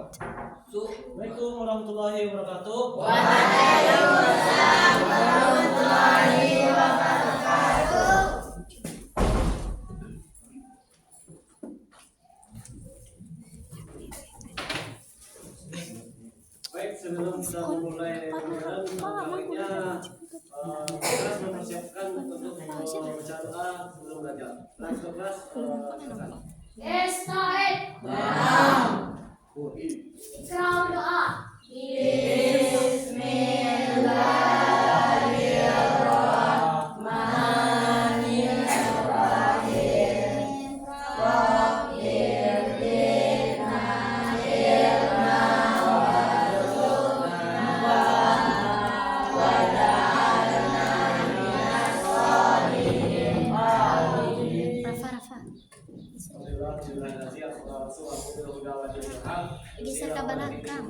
Assalamualaikum warahmatullahi wabarakatuh. Waalaikumsalam warahmatullahi wabarakatuh. Baik, sebelum kita memulai pelajaran, baiknya kita mempersiapkan untuk membaca doa sebelum belajar. Langsung kelas, silakan. Esta'id. Naam. Ikrar doa. Bismillahirrahmanirrahim. Rabbir lina ilma warzuqna waj'alna minas sholihin. Bisa kabarkan.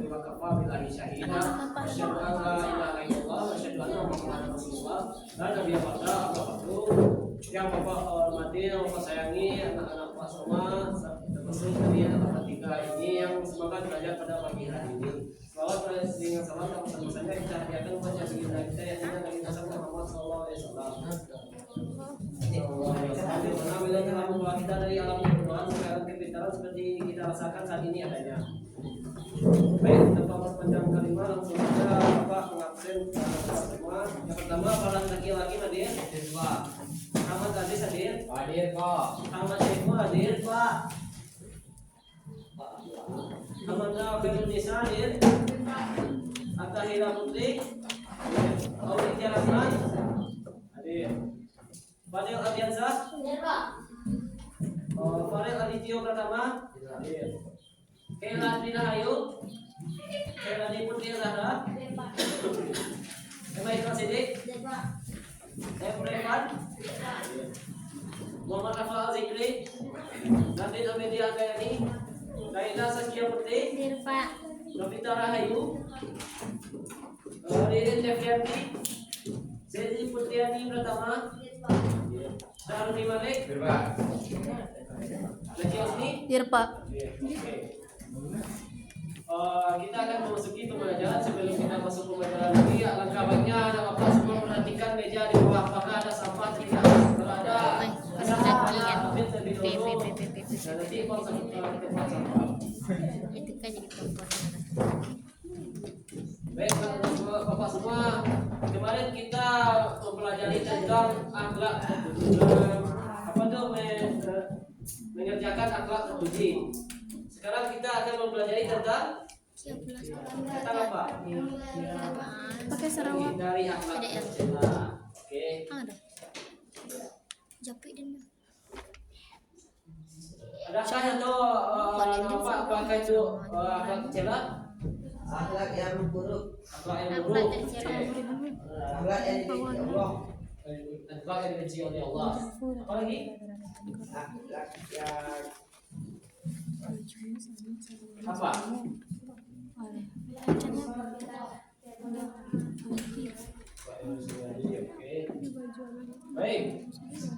Yang Bapak hormati, yang Bapak sayangi, anak-anak Pak Soma, termasuk dari anak tiga ini yang semoga belajar pada pagi hari ini. Selawat dengan salam yang bersama-sama kita hadiahkan buat yang kita yang Nabi Muhammad SAW. Karena bila telah membawa kita dari alam perbuatan sekarang kepintaran seperti kita rasakan saat ini adanya. Baik, tanpa berpanjang kalimat langsung saja Bapak mengabsen semua. Yang pertama, para laki-laki hadir. Ahmad Aziz hadir. Hadir Pak. Ahmad Syekhu hadir. Pak. Ahmad Nisa hadir. Atahira Putri. Audi Tiarasman hadir. Fadil Adiansyah. Farel Adityo Pratama hadir. Kela Trina Ayu. Kela Putri Zahra. Emma Ikhlas Sidik. Revan. Muhammad Rafa Zikri. Nabil Amedi Agayani. Laila Saskia Putri. Novita Rahayu. Ririn Devrianti. Sedi Putriani Pratama. Saruni Malik. Lagi Osni. Kita akan memasuki pembelajaran. Sebelum kita masuk pembelajaran lagi, alangkah baiknya anak bapak semua perhatikan meja di bawah apakah ada sampah tidak. Kalau ada sampah, ambil terlebih dahulu. Dan nanti bangsa kita tempat sampah. Itu kan jadi perempuan. Baik, bapak semua, kemarin kita mempelajari tentang akhlak mengerjakan akhlak terpuji. Sekarang kita akan mempelajari tentang apa? Pakai Sarawak. Dari akhlak tercela. Oke. Ada. Japri dan Adakah atau apakah itu akhlak tercela? Akhlak yang buruk. Akhlak yang akhlak buruk. tercela. Akhlak yang dibenci Allah. Akhlak yang dibenci oleh Allah. Apa lagi? Akhlak yang Apa? Baik.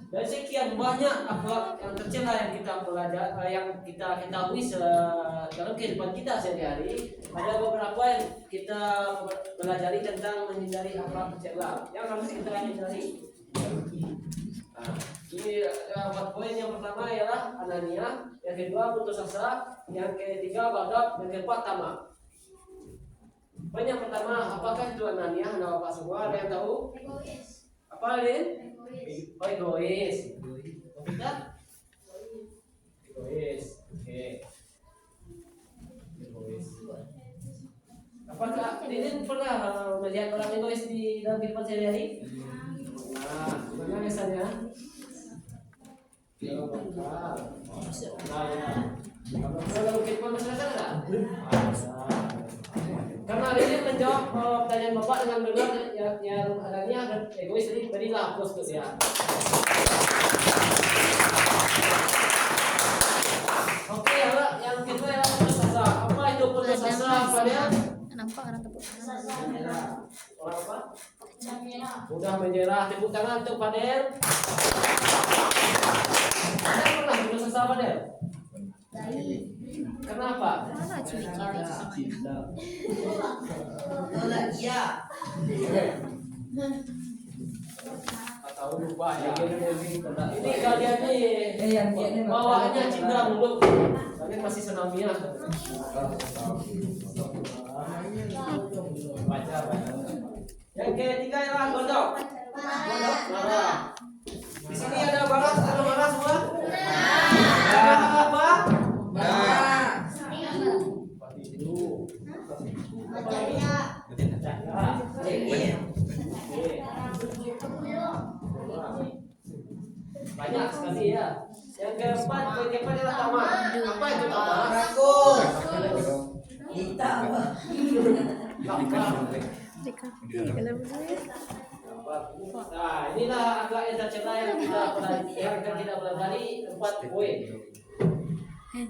Dan sekian banyak akhlak yang tercela yang kita pelajari, yang kita ketahui dalam kehidupan kita sehari-hari. Ada beberapa yang kita pelajari tentang menghindari akhlak tercela. Yang harus kita hindari. Nah, ini 4 poin. Yang pertama ialah anania, yang kedua putus asa, yang ketiga badab, yang keempat tamak. Poin yang pertama, apakah itu anania? Anda bapak semua ada yang tahu? Egois. Apa Lin? Egois. Oh, egois. Kita? Egois. Oke. Egois. Apakah Lin pernah melihat orang egois di dalam kehidupan sehari-hari? Nah, gimana misalnya? Ya, bakal. Nah, ya. Kalau kehidupan masyarakat enggak? Karena ini menjawab pertanyaan Bapak dengan benar yang adanya dan egois, jadi berilah plus ya. Oke, yang kedua adalah putus asa. Apa itu putus asa? Pada nampak orang tepuk tangan. orang apa? Mudah menyerah. Tepuk tangan untuk Fadel. Ada pernah putus asa Fadel? Kenapa? Mana ciri-ciri Tolak dia. Tahu lupa ya. Ini kalian nih yang dia ini bawaannya cinta mulu. Kalian masih senamnya. Baca. Yang ketiga ya gondok. Gondok marah. Di sini ada marah semua? Apa? Banyak sekali ya. Yang keempat adalah tamat. Apa itu tamat? Rakus. Kita apa? Nah, inilah agak yang tercela yang kita pelajari 4 poin.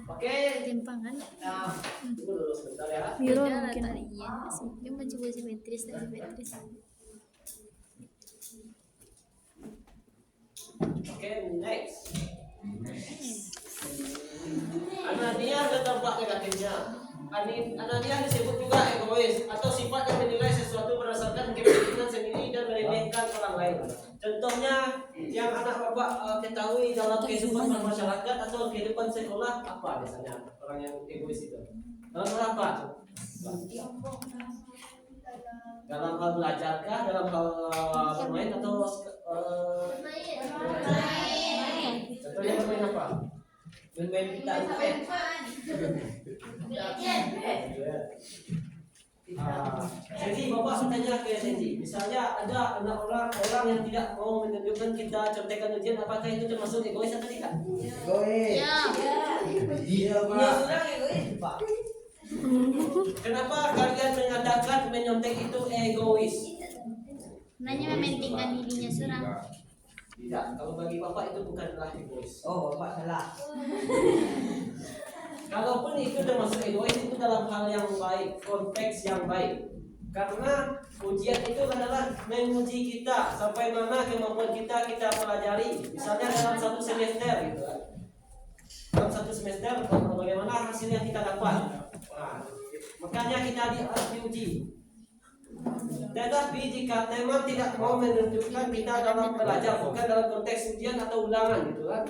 Oke. timpangan Nah, tunggu dulu sebentar ya. biro mungkin iya dia mencoba simetris dan simetris. Oke, next. Anania ada dampak negatifnya. Anania disebut juga egois atau sifat yang menilai sesuatu berdasarkan kepentingan sendiri dan meremehkan orang lain. Contohnya yang anak bapak ketahui dalam kehidupan masyarakat atau kehidupan sekolah apa biasanya orang yang egois itu? Dalam hal apa? Dalam hal belajarkah? Dalam hal bermain atau contohnya bermain apa? Bermain kita upet. Jadi bapak bertanya ke Senji, misalnya ada orang yang tidak mau menunjukkan kita contekan ujian, apakah itu termasuk egois atau tidak? Egois. Dia punya orang egois, Pak. Kenapa kalian mengatakan menyontek itu egois? Nanya mementingkan dirinya seorang. Tidak, kalau bagi bapak itu bukanlah egois. Oh, Bapak salah. Kalaupun itu termasuk egois, itu dalam hal yang baik, konteks yang baik. Karena ujian itu adalah menguji kita sampai mana kemampuan kita pelajari. Misalnya dalam satu semester gitu kan. Dalam satu semester bagaimana hasil yang kita dapat. Nah, makanya kita harus diuji. Tetapi jika teman tidak mau menunjukkan kita dalam belajar, bukan dalam konteks ujian atau ulangan gitu kan.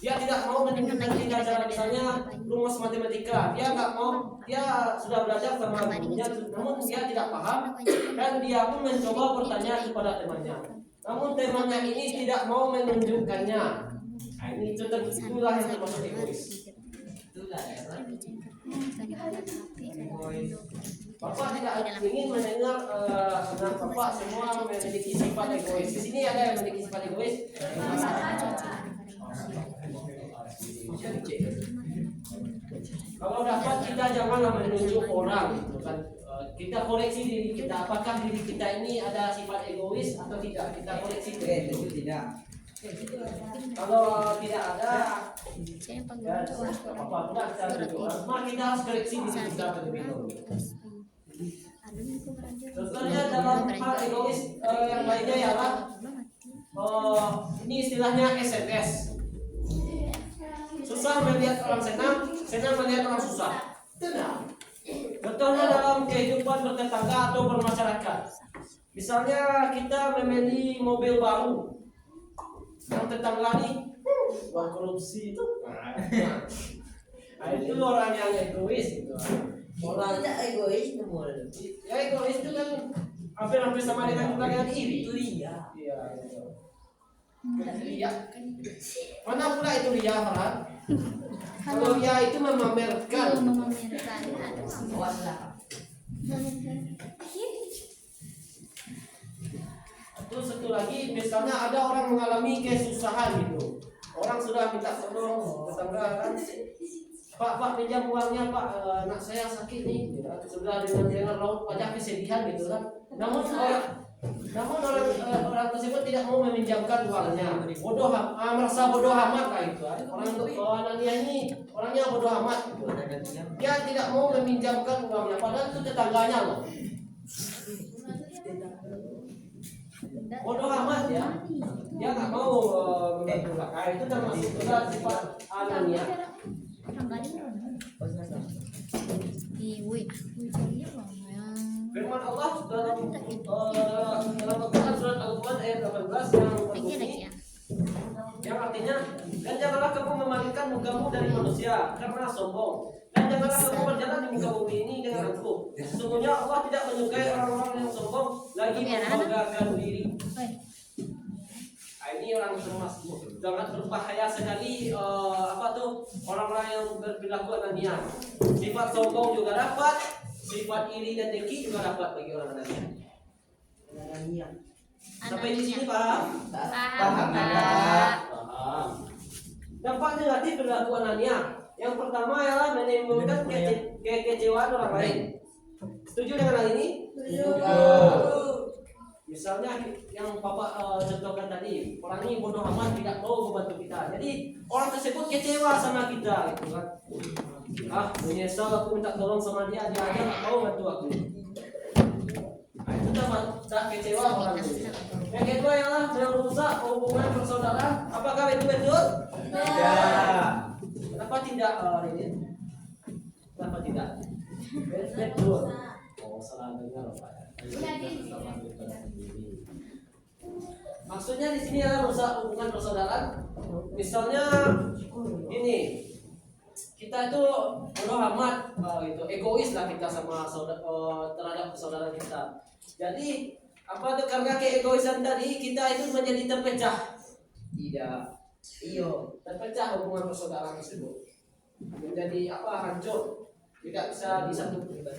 Dia tidak mau menunjukkan kita cara misalnya rumus matematika. Dia nggak mau, dia sudah belajar sama gurunya, namun dia tidak paham dan dia pun mencoba bertanya kepada temannya. Namun temannya ini tidak mau menunjukkannya. Nah, ini contoh itulah yang termasuk egois. Bapak tidak ingin mendengar anak bapak semua memiliki sifat egois. Di sini ada yang memiliki sifat egois. Kalau dapat kita janganlah menunjuk orang, gitu kan. Kita koreksi diri kita. Apakah diri kita ini ada sifat egois atau tidak? Kita koreksi diri. Itu tidak. Kalau tidak ada, Saya panggil ya apa pula kita tunjuk. Maka kita harus koreksi diri kita terlebih dahulu. Contohnya dalam hal egois yang lainnya ialah ini istilahnya SMS. Susah melihat orang senang, senang melihat orang susah. Tidak. Contohnya dalam kehidupan bertetangga atau bermasyarakat. Misalnya kita membeli mobil baru, yang tetangga nih, uang korupsi itu. Nah, itu orang yang egois gitu. Orang tidak egois nomor. Ya egois itu kan hampir sama dengan orang yang iri. Itu dia. Iya. Gitu. Ria. Mana pula itu ria, Farhan? Kalau ria itu memamerkan. Atau satu lagi, misalnya ada orang mengalami kesusahan gitu. Orang sudah minta tolong tetangga kan. Pak pinjam uangnya Pak, anak saya sakit nih. Ya, sudah dengan raut wajah kesedihan gitu kan. Namun orang tersebut tidak mau meminjamkan uangnya. Merasa bodoh amat lah itu. Orang untuk anaknya ini orangnya bodoh amat. Gitu. Dia tidak mau meminjamkan uangnya, padahal itu tetangganya loh. Bodoh amat ya. Dia nggak mau membantu. Itu termasuk juga sifat anaknya. Wih, carinya mana yang Firman Allah dalam Al-Quran surat Al-Quran ayat 18 yang ini lagi ya? yang artinya, dan janganlah kamu memalingkan mukamu dari manusia karena sombong, dan janganlah kamu berjalan di muka bumi ini dengan angkuh. Sesungguhnya Allah tidak menyukai orang-orang yang sombong lagi membanggakan diri. Nah, ini orang cemas, sangat berbahaya sekali. Orang-orang yang berperilaku anania. Sifat sombong juga dapat, sifat iri dan dengki juga dapat bagi orang anania. Sampai di sini paham? Paham, Pak. Paham. Dampak negatif perilaku anania. Yang pertama ialah menimbulkan kekecewaan orang lain. Setuju dengan hal ini? Misalnya yang Bapak contohkan tadi, orang ini bodoh amat, tidak mau membantu kita. Jadi orang tersebut kecewa sama kita, gitu kan? Menyesal aku minta tolong sama dia aja nggak mau bantu aku. Nah, itu dah kecewa orang itu. Yang kedua ialah merusak hubungan persaudaraan. Apakah itu betul? Ya. Kenapa tidak, Ridin? Kenapa tidak? Betul. Oh, salah dengar, Pak. Maksudnya di sini adalah merusak hubungan persaudaraan. Misalnya ini, kita itu bodoh amat, egois lah kita sama terhadap saudara kita. Jadi karena keegoisan tadi kita itu menjadi terpecah. Tidak. Terpecah hubungan persaudaraan tersebut. Menjadi hancur. Tidak bisa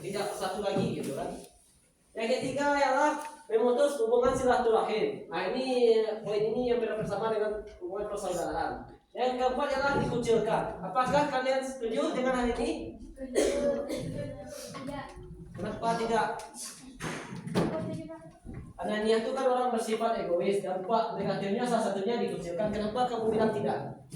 tidak bersatu lagi gitu kan. Yang ketiga ialah memutus hubungan silaturahim. Nah, poin ini yang bersama dengan hubungan persaudaraan. Yang keempat ialah dikucilkan. Apakah kalian setuju dengan hal ini? Kenapa tidak? Anania itu kan orang bersifat egois. Dampak negatifnya salah satunya dikucilkan. Kenapa kamu bilang tidak?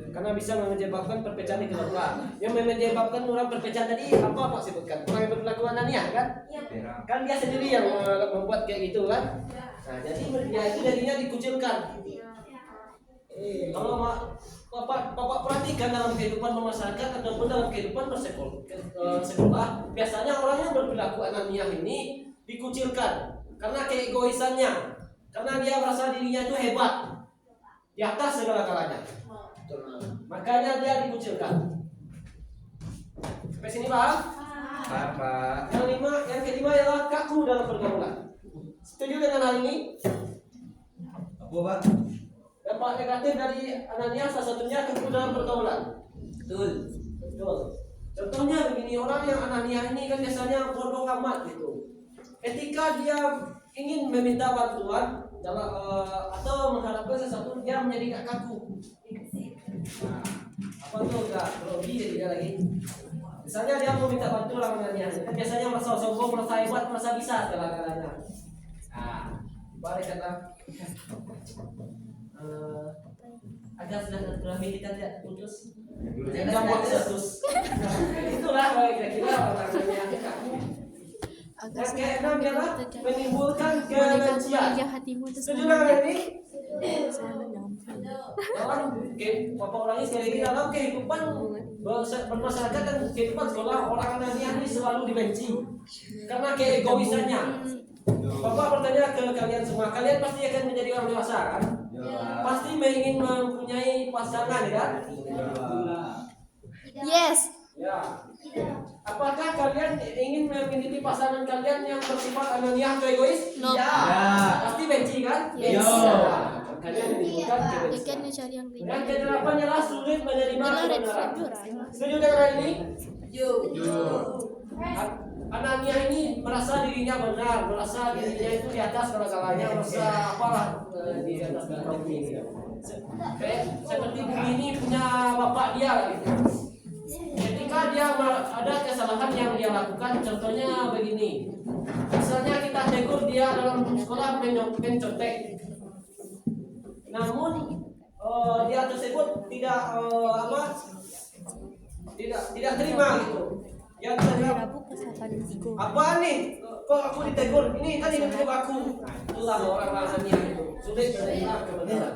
Karena bisa menyebabkan perpecahan di keluarga. Yang menyebabkan orang perpecahan tadi apa sebutkan? Orang yang berperilaku anania kan? Kan dia sendiri yang membuat kayak gitu kan? Nah, jadi dia itu jadinya dikucilkan. Kalau Bapak perhatikan dalam kehidupan bermasyarakat ataupun dalam kehidupan bersekolah, biasanya orang yang berperilaku anania ini dikucilkan karena keegoisannya, karena dia merasa dirinya itu hebat, di atas segala-galanya. Makanya dia dikucilkan. Sampai sini paham? Pak. Yang kelima ialah kaku dalam pergaulan. Setuju dengan hal ini? Apa, Pak? Dampak negatif dari anania salah satunya kaku dalam pergaulan. Betul. Contohnya begini, orang yang anania ini kan biasanya bodoh amat gitu. Ketika dia ingin meminta bantuan atau mengharapkan sesuatu, dia menjadi gak kaku. Nah, apa tuh gak grogi dia lagi. Misalnya dia mau minta bantuan orang anania, kan biasanya merasa sombong, merasa hebat, merasa bisa segala-galanya. Nah, balik kata agar silaturahmi kita tidak putus. Jangan putus. Itulah kira-kira orang-orang yang kaku. Yang keenam ialah menimbulkan kebencian. Setuju dengan ini? Bapak ulangi sekali lagi, dalam kehidupan bermasyarakat dan kehidupan sekolah, orang anania ini selalu dibenci karena keegoisannya. Bapak bertanya ke kalian semua, kalian pasti akan menjadi orang dewasa kan? Pasti ingin mempunyai pasangan kan? Yes. Ya. Apakah kalian ingin memiliki pasangan kalian yang bersifat anania atau egois? No. Ya. Pasti benci kan? Yes. Kalian menimbulkan Ya kebencian. kan cari yang beda. Yang kedelapan ialah sulit menerima Red kebenaran. flag. Setuju dengan hal ini? Anania ini merasa dirinya benar, merasa dirinya itu di atas segala-galanya, merasa di atas segala bumi. Seperti bumi ini punya bapak dia gitu. Ketika dia ada kesalahan yang dia lakukan, contohnya begini. Misalnya kita tegur dia dalam sekolah mencontek. Namun dia tersebut tidak terima gitu. Yang kedua, Rabu kesalahan tiga. apa nih? Kok aku ditegur? Ini kan ini untuk aku. Itulah orang-orang itu. Sulit menerima kebenaran.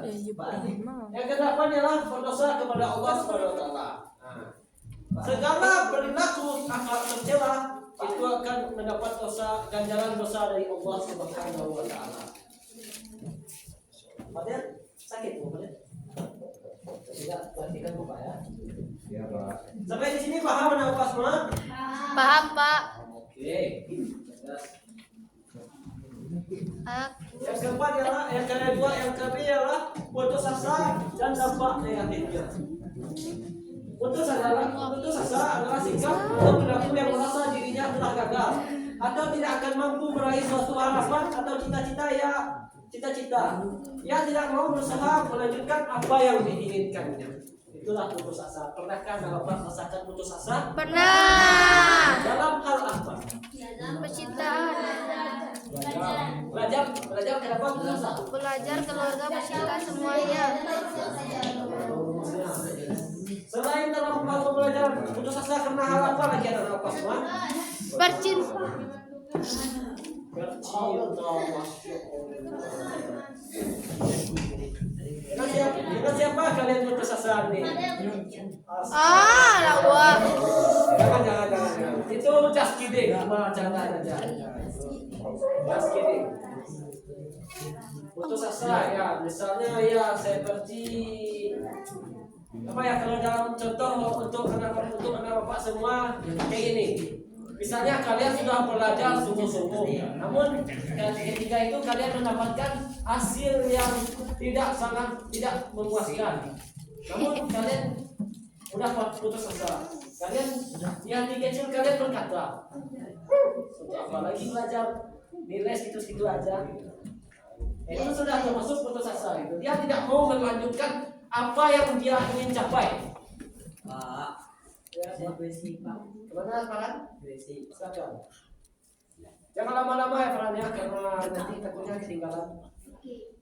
Yang kedelapan ialah berdosa kepada Allah Subhanahu wa taala. Segala perilaku akhlak tercela itu akan mendapat dosa ganjaran dosa dari Allah Subhanahu wa taala. Padahal sakit Bu, Padahal. Tidak perhatikan Bapak ya. Ya Pak. Sampai di sini paham anak Pak semua? Paham, Pak. Oke. Jelas. Aku Yang keempat ialah, yang kedua, yang ketiga ialah putus asa dan dampak negatifnya. Putus asa adalah sikap atau perilaku yang merasa dirinya telah gagal atau tidak akan mampu meraih suatu harapan atau cita-cita. Ia tidak mau berusaha melanjutkan apa yang diinginkannya. Itulah putus asa. Pernahkah Bapak merasakan putus asa? pernah Dalam hal apa? percintaan, Belajar kenapa putus asa? belajar keluarga bercinta semuanya. Selain dalam hal belajar putus asa karena hal apa lagi ada apa semua? Bercinta. Dengan siapa kalian putus asa nih? Lawa. Jangan. Itu just kidding, cuma canda aja. Just kidding. Putus asa ya, misalnya ya seperti apa ya, kalau dalam contoh untuk anak bapak semua kayak gini. Misalnya kalian sudah belajar sungguh-sungguh, namun ketika itu kalian mendapatkan hasil yang tidak memuaskan. Namun kalian udah putus asa. Kalian yang di kecil kalian berkata, untuk apa lagi belajar nilai situ-situ aja. Itu sudah termasuk putus asa itu. Dia tidak mau melanjutkan apa yang dia ingin capai. Pak, saya bersih Pak. Kemana Farhan? Bersih. Silakan. Jangan lama-lama ya Farhan ya, karena nanti takutnya ketinggalan.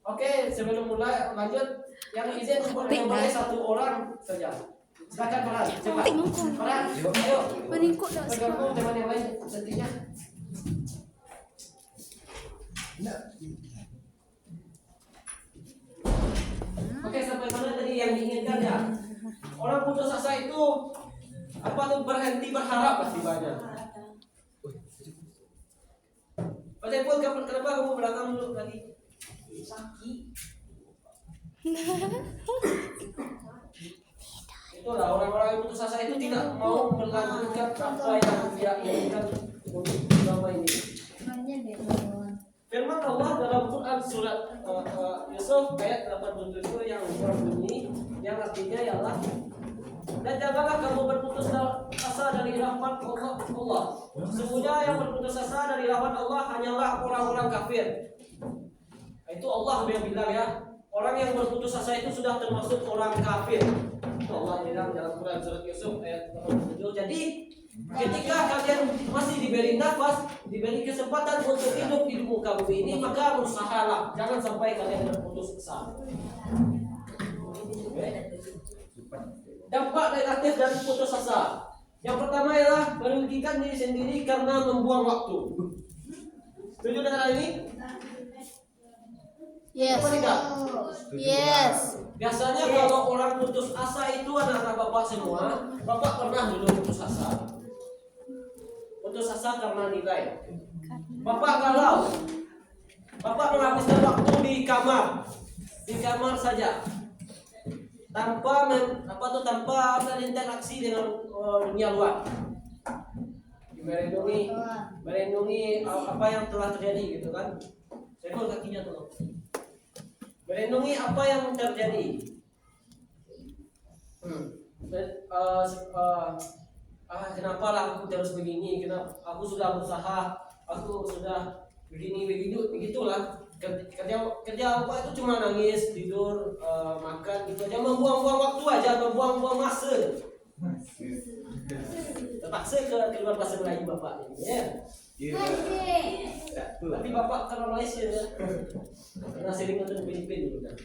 Oke, sebelum mulai lanjut, yang izin boleh satu orang saja. Silakan Farhan. Coba. Farhan, ayo. Meningkuk dah Bergabung dengan yang lain sentinya. Oke, sampai mana tadi yang diinginkan ya? Orang putus asa itu apa tuh, berhenti berharap pasti banyak. Padahal pun kenapa kamu belakang dulu tadi? Sakit. Itulah orang-orang yang putus asa itu tidak mau melanjutkan apa yang dia inginkan untuk selama ini. Firman Allah dalam Quran surat Yusuf ayat 87 yang berbunyi, yang artinya ialah, dan janganlah kamu berputus asa dari rahmat Allah. Sesungguhnya yang berputus asa dari rahmat Allah hanyalah orang-orang kafir. Itu Allah yang bilang ya, orang yang berputus asa itu sudah termasuk orang kafir. Itu Allah bilang dalam Quran surat Yusuf ayat 87. Jadi ketika kalian masih diberi nafas, diberi kesempatan untuk hidup di muka bumi ini, maka berusahalah, jangan sampai kalian berputus asa. Dampak negatif dari putus asa. Yang pertama ialah merugikan diri sendiri karena membuang waktu. Setuju dengan hal ini? Yes. Apa tidak? Yes. Biasanya kalau orang putus asa itu anak-anak bapak semua, bapak pernah dulu putus asa. Putus asa karena nilai. Bapak galau. Bapak menghabiskan waktu di kamar saja, tanpa ada interaksi dengan dunia luar. Merendungi apa yang telah terjadi gitu kan. Senggol kakinya tuh. Merendungi apa yang terjadi. Kenapa lah aku terus begini? Kenapa aku sudah berusaha, aku sudah begitulah. Kerja apa itu cuma nangis, tidur, makan gitu aja, membuang-buang waktu aja, membuang-buang masa. Terpaksa keluar bahasa Melayu bapak ini ya. Tapi bapak kalau Malaysia ya, karena sering nonton Filipina dulu kan.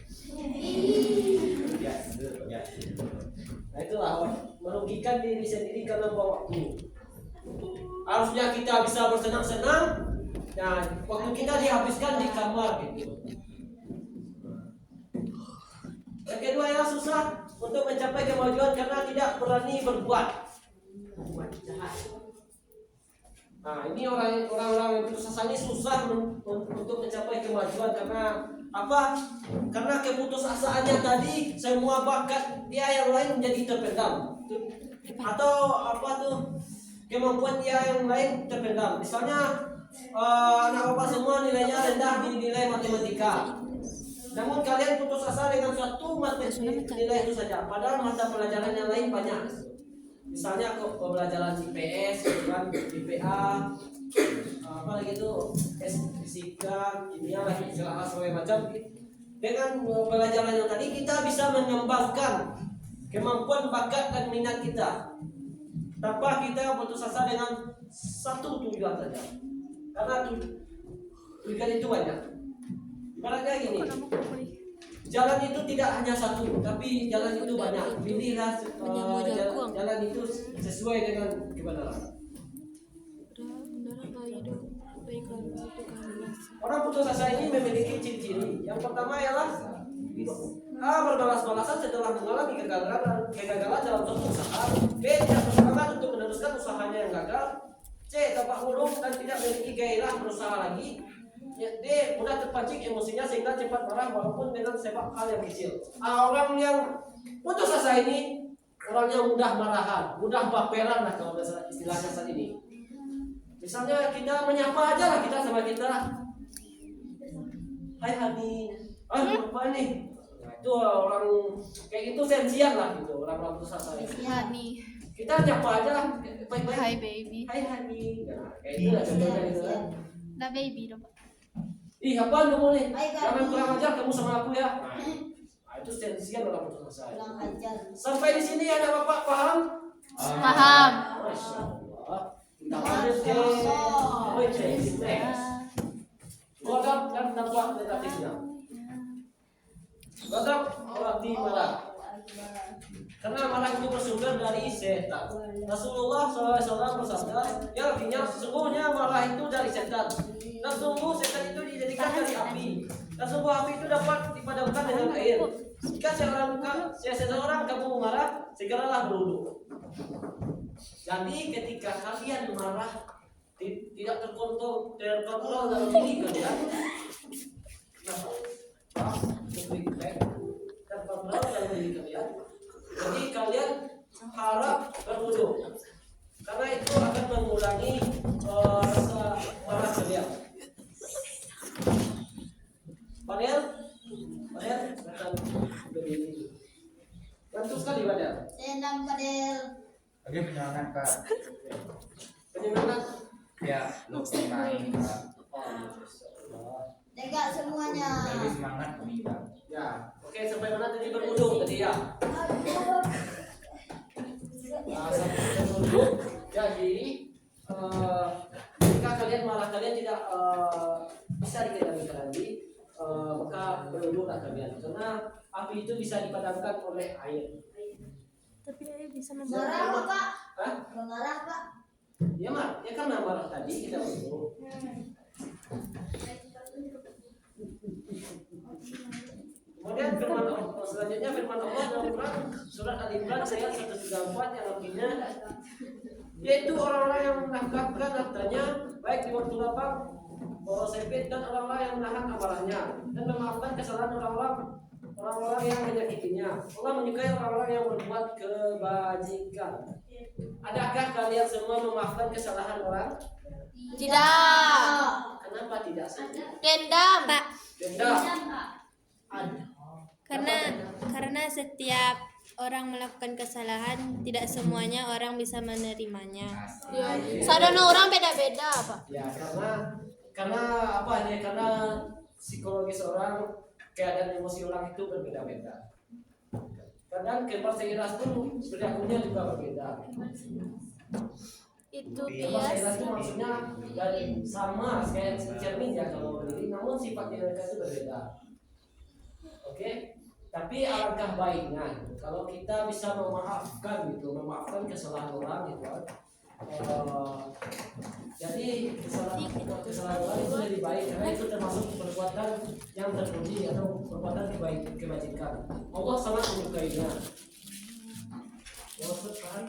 Nah itulah merugikan diri sendiri karena buang waktu. Harusnya kita bisa bersenang-senang. Nah, waktu kita dihabiskan di kamar gitu. Yang kedua ya susah untuk mencapai kemajuan karena tidak berani berbuat. Nah, ini orang-orang yang putus asa ini susah untuk mencapai kemajuan karena apa? Karena keputusasaannya tadi semua bakat dia yang lain menjadi terpendam. Atau apa tuh? Kemampuan dia yang lain terpendam. Misalnya anak bapak semua nilainya rendah di nilai matematika. Namun kalian putus asa dengan suatu nilai itu saja. Padahal mata pelajaran yang lain banyak. Misalnya pembelajaran IPS, kan IPA, apa lagi itu fisika, kimia, segala macam. Dengan pelajaran yang tadi kita bisa mengembangkan kemampuan bakat dan minat kita tanpa kita putus asa dengan satu tujuan saja. Karena tujuan itu banyak. Ibaratnya gini, jalan itu tidak hanya satu, tapi jalan itu banyak. Pilihlah jalan itu sesuai dengan kebenaran. Orang putus asa ini memiliki ciri-ciri. Yang pertama ialah berbalas-balasan setelah mengalami kegagalan dalam suatu usaha. B. Tidak bersemangat untuk meneruskan usahanya yang gagal. C. Tampak murung dan tidak memiliki gairah berusaha lagi. D. Mudah terpancing emosinya sehingga cepat marah walaupun dengan sebab hal yang kecil. Orang yang putus asa ini orangnya mudah marahan, mudah baperan lah kalau istilahnya saat ini. Misalnya kita menyapa aja lah kita sama kita. Hai Hani, apa nih? Nah, itu orang kayak gitu sensian lah gitu orang putus asa ini. Hani. Kita nyapa aja baik-baik. Hai baby. Hai Hani. Nah, kayak itu lah contohnya gitu kan. Dah baby dong. Ih, apaan kamu nih? Jangan kurang ajar kamu sama aku ya. Nah, itu sensian orang putus asa. Sampai di sini ada Bapak paham? Paham. Masya Allah. Kita lanjut ke next. Godam dan dampak negatifnya. Godam berarti marah. Karena marah itu bersumber dari setan. Rasulullah SAW bersabda, yang artinya sesungguhnya marah itu dari setan. Dan sungguh setan itu dijadikan dari api. Dan sungguh api itu dapat dipadamkan dengan air. Jika seseorang kamu marah, segeralah berwudu. Jadi ketika kalian marah tidak terkontrol dalam diri kalian, terkontrol dalam diri kalian. Jadi kalian harap berwudu, karena itu akan mengurangi rasa marah kalian. Padahal akan begini. Bantu sekali Padahal. Senang Padel. Oke, penyemangat Pak. Penyemangat. Ya, lu main Pak. Tegak semuanya. Lebih semangat nih Pak. Ya, oke sampai mana tadi berwudu tadi ya? Nah, sampai berwudu. Jadi jika kalian marah kalian tidak bisa dikendalikan lagi, maka berwudulah kalian karena api itu bisa dipadamkan oleh air. Tapi ayah bisa Marah apa, Pak? Hah? Marah, Pak? Ya mar, ya karena marah tadi kita berwudu. Kemudian firman Allah selanjutnya firman Allah dalam Quran surat Al-Imran ayat 134 yang artinya yaitu orang-orang yang menafkahkan hartanya baik di waktu lapang, boros sempit dan orang-orang yang menahan amarahnya dan memaafkan kesalahan orang-orang yang menyakitinya. Allah menyukai orang-orang yang berbuat kebajikan. Adakah kalian semua memaafkan kesalahan orang? Tidak. Kenapa tidak sih? Dendam, Pak. Dendam. Karena setiap orang melakukan kesalahan tidak semuanya orang bisa menerimanya. Sadana orang beda-beda, Pak. Ya karena apa ya? Karena psikologis orang, keadaan emosi orang itu berbeda-beda. Kadang kepercayaan pun perilakunya juga berbeda. Itu Kepercayaan itu maksudnya dari sama kayak cermin ya kalau berdiri, namun sifatnya mereka itu berbeda. Oke? Tapi alangkah baiknya kalau kita bisa memaafkan kesalahan orang gitu. Jadi kesalahan itu lebih baik karena itu termasuk perbuatan yang terpuji atau perbuatan kebajikan. Allah sangat menyukainya. Maksud kan?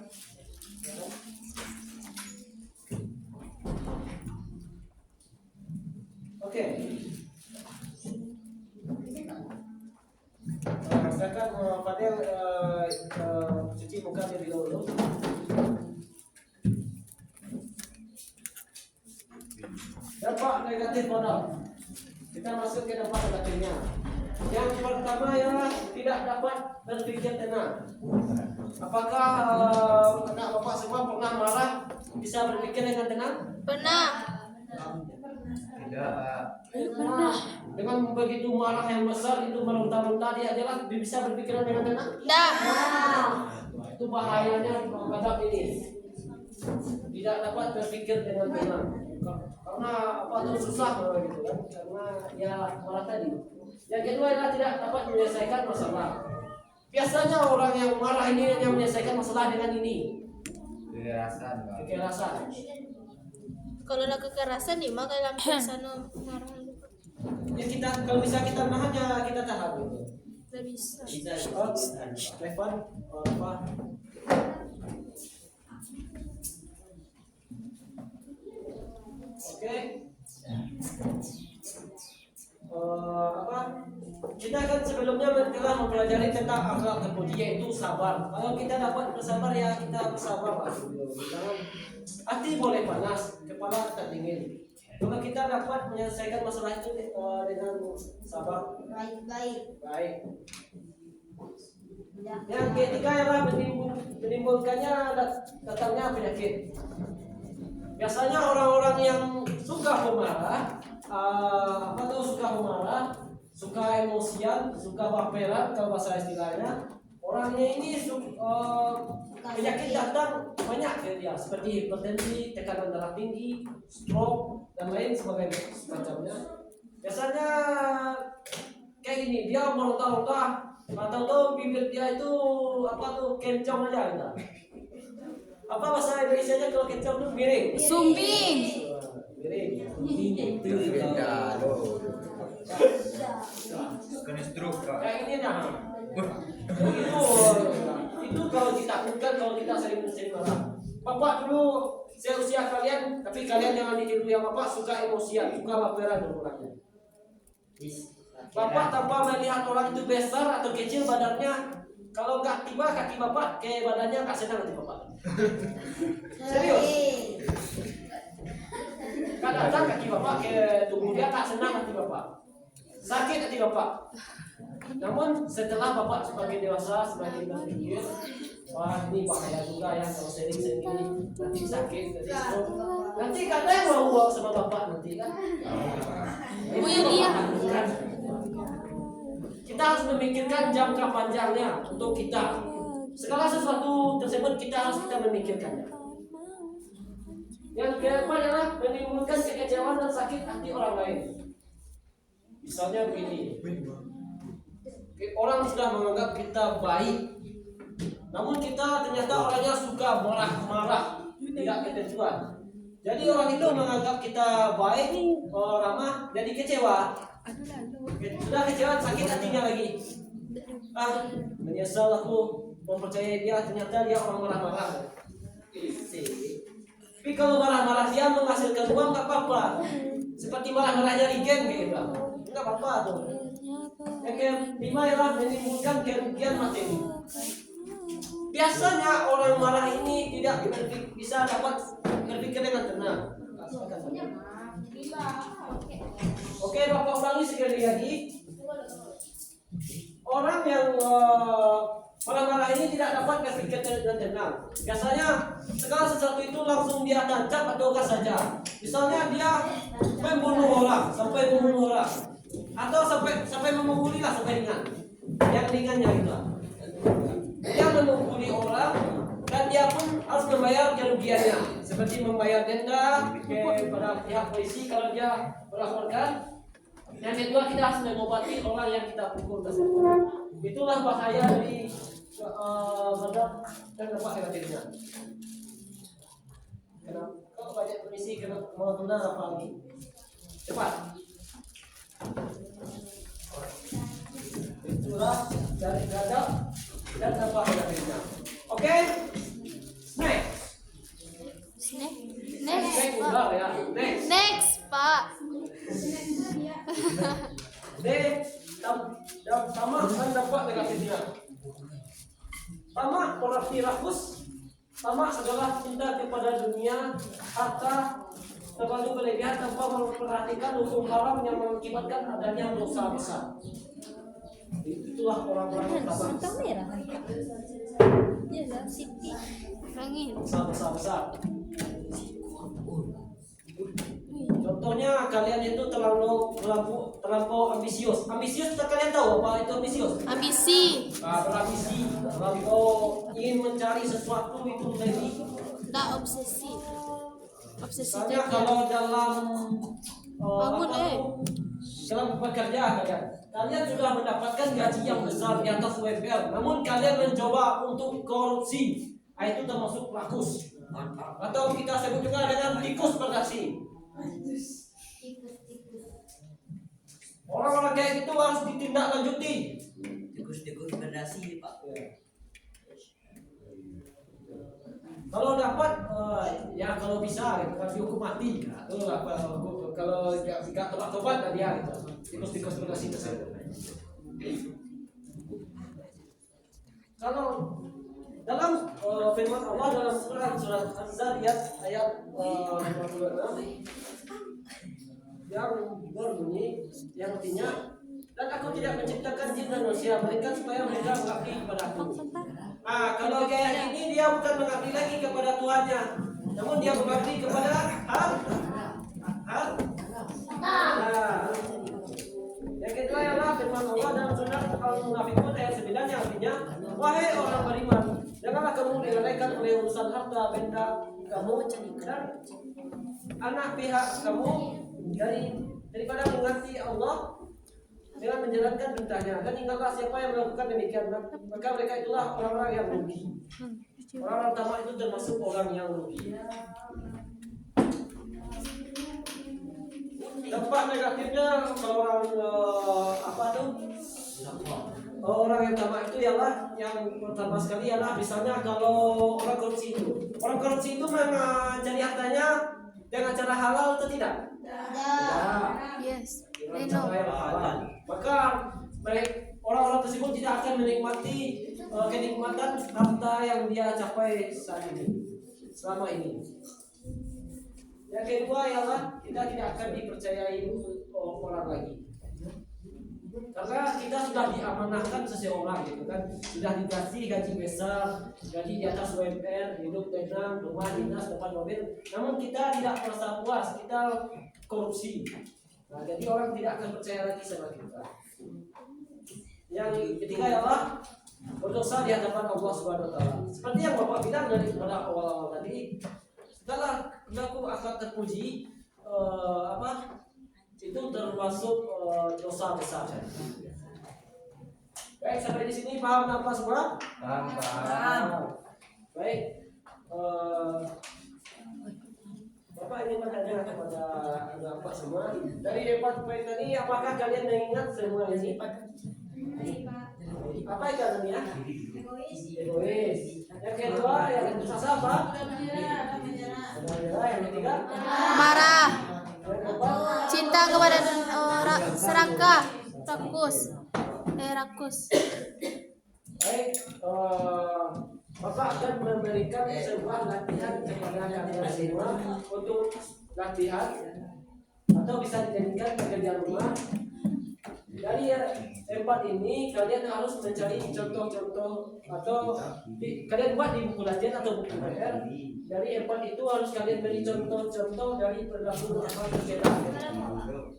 Oke. Silakan Fadil cuci muka terlebih dahulu. Dampak negatif modal. Kita masuk ke dampak negatifnya. Yang pertama ialah tidak dapat berpikir tenang. Apakah anak bapak semua pernah marah bisa berpikir dengan tenang? Pernah. Tidak, Pak. Dengan begitu marah yang besar itu meronta-ronta dia adalah bisa berpikiran dengan tenang? Tidak. Itu bahayanya menghadap ini. Tidak dapat berpikir dengan tenang. Karena apa tuh susah gitu kan? Karena ya marah tadi. Yang kedua adalah tidak dapat menyelesaikan masalah. Biasanya orang yang marah ini hanya menyelesaikan masalah dengan ini. Kekerasan, Pak. Kekerasan. Kalau ada kekerasan nih maka langsung sana marah. Ya kita kalau bisa kita nahan ya kita tahan gitu. Tidak bisa. Bisa. Oh, Stefan, apa? Oke. Apa? Kita kan sebelumnya telah mempelajari tentang akhlak terpuji yaitu sabar. Kalau kita dapat bersabar ya kita bersabar Pak. Jangan hati boleh panas, kepala tak dingin. Kalau kita dapat menyelesaikan masalah itu dengan sabar. Baik. Yang ketiga ialah menimbulkannya datangnya penyakit. Biasanya orang-orang yang suka pemarah, suka emosian, suka baperan kalau bahasa istilahnya, orangnya ini penyakit datang banyak ya dia, seperti hipertensi, tekanan darah tinggi, stroke dan lain sebagainya semacamnya. Biasanya kayak gini, dia meronta-ronta, atau bibir dia itu kencong aja gitu. Apa bahasa Indonesianya kalau kencong itu miring? Sumbing. Miring. Kena stroke, Pak. Kayak ini nah. Itu kalau ditakutkan kalau kita sering marah. Bapak dulu seusia kalian, tapi kalian jangan ditiru yang bapak suka emosian, suka baperan orangnya. Bapak tanpa melihat orang itu besar atau kecil badannya, kalau nggak tiba kaki bapak ke badannya nggak senang nanti bapak. Serius? Kadang-kadang kaki bapak ke tubuh dia nggak senang nanti bapak. Sakit nanti bapak. Namun setelah bapak semakin dewasa, semakin berpikir, wah ini bahaya juga ya kalau sering-sering ini nanti sakit, nanti stroke. Nanti kata yang mau bawa sama bapak nanti kan? Kita harus memikirkan jangka panjangnya untuk kita. Segala sesuatu tersebut kita harus memikirkannya. Yang keempat adalah menimbulkan kekecewaan dan sakit hati orang lain. Misalnya begini, orang sudah menganggap kita baik, namun kita ternyata orangnya suka marah-marah, tidak ketentuan. Jadi orang itu menganggap kita baik, ramah, jadi kecewa. Sudah kecewa, sakit hatinya lagi. Menyesal aku mempercayai dia, ternyata dia orang marah-marah. Tapi kalau marah-marah dia menghasilkan uang nggak apa-apa. Seperti marah-marahnya Rigen gitu, nggak apa-apa tuh. Yang kelima ialah menimbulkan kerugian materi. Biasanya orang marah ini tidak bisa dapat berpikir dengan tenang. Oke, Bapak ulangi sekali lagi. Orang yang marah-marah ini tidak dapat berpikir dengan tenang. Biasanya segala sesuatu itu langsung dia tancap atau gas saja. Misalnya dia membunuh orang, sampai membunuh orang, atau sampai memukuli lah sampai ringan. Yang ringannya itu. Dia memukuli orang dan dia pun harus membayar kerugiannya, seperti membayar denda kepada pihak polisi kalau dia melaporkan. Yang kedua, kita harus mengobati orang yang kita pukul tersebut. Itulah bahaya dari dan dampak negatifnya. Kenapa? Kau banyak permisi, kenapa mau kenal apa lagi? Cepat. Itulah dari gadap dan apa akhirnya. Oke? Next. Next. Next Next, Pak. udah ya. Next. Next, Pak. Tamak kan dapat negatifnya. Tamak berarti rakus. Tamak adalah cinta kepada dunia, harta, terlalu berlebihan tanpa memperhatikan hukum haram yang mengakibatkan adanya dosa besar. Itulah orang-orang yang tamak. merah. Iya lah, Siti. Angin. Dosa besar. Contohnya kalian itu terlampau ambisius. Ambisius kalian tahu apa itu ambisius? Ambisi. Berambisi, terlampau ingin mencari sesuatu itu lebih. Tak obsesi. Obsesi Misalnya jadi. kalau dalam Bangun, dalam bekerja kalian sudah mendapatkan gaji yang besar di atas UMR, namun kalian mencoba untuk korupsi, itu termasuk rakus. Atau kita sebut juga dengan tikus berdasi. Orang-orang kayak gitu harus ditindaklanjuti. Tikus-tikus berdasi, Pak. Kalau dapat, ya kalau bisa, kan dihukum mati. Kalau nggak tobat dia gitu. Tikus-tikus berdasi tersebut. Kalau dalam firman Allah dalam surat Az-Zariyat ayat 56 yang berbunyi yang artinya, dan aku tidak menciptakan jin dan manusia melainkan supaya mereka mengabdi kepadaku. Kalau kayak ini dia bukan mengabdi lagi kepada Tuhannya, namun dia mengabdi kepada yang kedua ialah firman Allah dalam surat Al-Munafiqun ayat 9 yang artinya, wahai orang beriman, janganlah kamu dilalaikan oleh urusan harta benda kamu dan anak pihak kamu daripada mengasihi Allah dengan menjalankan perintahnya. Dan ingatlah siapa yang melakukan demikian, maka mereka itulah orang-orang yang rugi. Orang-orang tamak itu termasuk orang yang rugi. Dampak negatifnya kalau orang orang yang tamak itu ialah yang pertama sekali ialah misalnya kalau orang korupsi itu mencari hartanya dengan cara halal atau tidak? Yes. Dengan cara yang halal. Maka orang-orang tersebut tidak akan menikmati kenikmatan harta yang dia capai saat ini, selama ini. Yang kedua ialah kita tidak akan dipercayai orang lagi. Karena kita sudah diamanahkan seseorang gitu kan, sudah dikasih gaji besar, gaji di atas UMR, hidup tenang, rumah dinas, depan mobil, namun kita tidak merasa puas, kita korupsi. Nah, jadi orang tidak akan percaya lagi sama kita. Yang ketiga ialah berdosa di hadapan Allah Subhanahu wa taala. Seperti yang Bapak bilang dari pada awal-awal tadi, setelah aku akan terpuji itu termasuk dosa besar. Baik, sampai di sini paham apa semua? Paham. Baik, Bapak ingin bertanya kepada Bapak semua, dari 4 poin tadi apakah kalian mengingat semua ini? Apa itu namanya? Egois. Yang kedua, yang ketiga apa? Yang ketiga? Marah. Yang keempat? Cinta kepada orang serakah. Rakus. Baik, Bapak akan memberikan sebuah latihan kepada kalian semua untuk latihan atau bisa dijadikan pekerjaan rumah. Dari tempat ini kalian harus mencari contoh-contoh atau kalian buat di buku latihan atau buku PR. Dari empat itu harus kalian beri contoh-contoh dari perilaku akal tercela.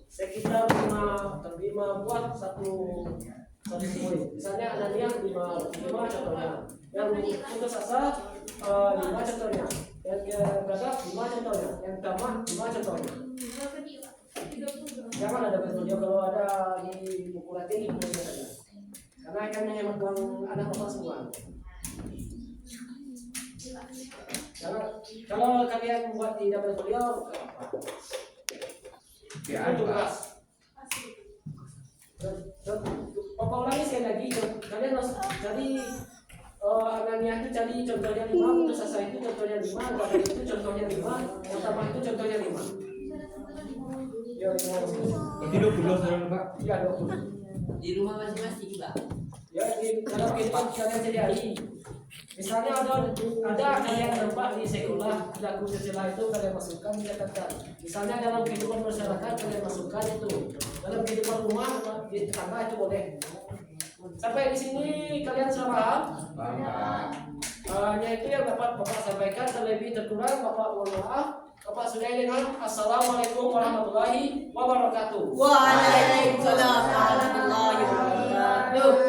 Sekitar 5 buat satu poin. Misalnya Anania 5 contohnya. Yang putus asa 5 contohnya. Yang beragam 5 contohnya. Yang tamak 5 contohnya. Jangan ada bertujuan kalau ada di buku latihan itu saja. Karena akan menghemat uang anak bapak semua. Kalau kalian buat di dalam beliau, Ya, itu Pak. tugas. Papa ulangi sekali lagi, kalian harus jadi Anania itu jadi contohnya 5, putus asa itu contohnya 5, gagal itu contohnya 5, yang tambah itu contohnya 5. Ya, 5. Berarti 20 sekarang, Pak. Ya, 20. Di rumah masing-masing, Pak. Ya, di dalam kehidupan kalian sehari-hari. Misalnya ada kalian nampak di sekolah perilaku tercela itu kalian masukkan dikatakan. Misalnya dalam kehidupan masyarakat kalian masukkan itu. Dalam kehidupan rumah di tetangga itu boleh. Sampai di sini kalian sudah paham? Paham, Pak. Hanya itu yang dapat Bapak sampaikan. Terlebih terkurang Bapak mohon maaf. Bapak sudah dengan Assalamualaikum warahmatullahi wabarakatuh. Waalaikumsalam warahmatullahi wabarakatuh.